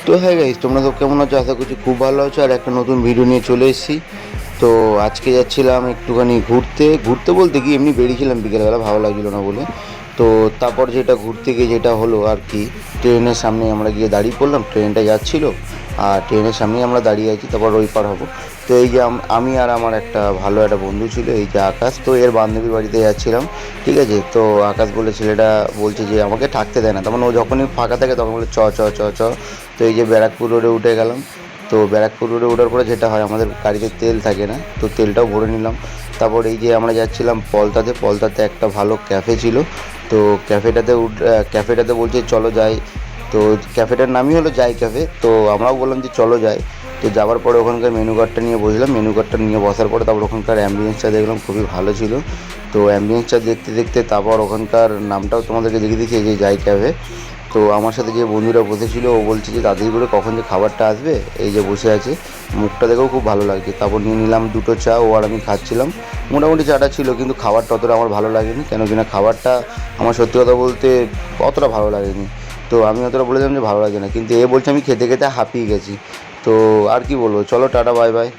তো হ্যাঁ গাইস, তোমরা সব কেমন আছো? আশা করছি খুব ভালো আছো। আর একটা নতুন ভিডিও নিয়ে চলে এসেছি। তো আজকে যাচ্ছিলাম একটুখানি ঘুরতে ঘুরতে বলতে কি, এমনি বেরিয়েছিলাম বিকেলবেলা, ভালো লাগছিলো না বলে। তো তারপর যেটা ঘুরতে গিয়ে যেটা হলো আর কি, ট্রেনের সামনে আমরা গিয়ে দাঁড়িয়ে পড়লাম। ট্রেনটা যাচ্ছিলো আর ট্রেনের সামনেই আমরা দাঁড়িয়ে আছি, তারপর ওই পার হবো। তো এই যে আমি আর আমার একটা ভালো একটা বন্ধু ছিল, এই যে আকাশ, তো এর বান্ধবীর বাড়িতে যাচ্ছিলাম। ঠিক আছে, তো আকাশ বলে ছেলেটা বলছে যে আমাকে থাকতে দেয় না, তখন ও যখনই ফাঁকা থাকে তখন বলে চ চ চ চ। তো এই যে ব্যারাকপুর রোডে উঠে গেলাম। তো ব্যারাকপুর রোডে ওঠার পরে যেটা হয়, আমাদের গাড়িতে তেল থাকে না, তো তেলটাও ভরে নিলাম। তারপর এই যে আমরা যাচ্ছিলাম পলতাতে একটা ভালো ক্যাফে ছিল। তো ক্যাফেটাতে বলছে চলো যাই। তো ক্যাফেটার নামই হলো যাই ক্যাফে। তো আমরাও বললাম যে চলো যাই। তো যাওয়ার পরে ওখানকার মেনু কার্ডটা নিয়ে বসলাম। মেনু কার্ডটা নিয়ে বসার পরে তারপর ওখানকার অ্যাম্বিয়েন্সটা দেখলাম, খুবই ভালো ছিল। তো অ্যাম্বিয়েন্সটা দেখতে দেখতে তারপর ওখানকার নামটাও তোমাদেরকে দেখিয়ে দিচ্ছি, এই যে যাই ক্যাফে। তো আমার সাথে যে বন্ধুরা বসেছিল, ও বলছে যে তাড়াতাড়ি করে কখন যে খাবারটা আসবে। এই যে বসে আছে, মুখটা দেখেও খুব ভালো লাগছে। তারপর নিয়ে নিলাম দুটো চা, ও আর আমি খাচ্ছিলাম। মোটামুটি চাটা ছিল, কিন্তু খাবারটা অতটা আমার ভালো লাগেনি, কেন কিনা খাবারটা আমার সত্যি কথা বলতে অতটা ভালো লাগেনি। তো আমি অতটা বলে দিলাম যে ভালো লাগে না, কিন্তু এ বলছে আমি খেতে খেতে হাঁপিয়ে গেছি। তো আর কি বলবো, চলো টাটা বাই বাই।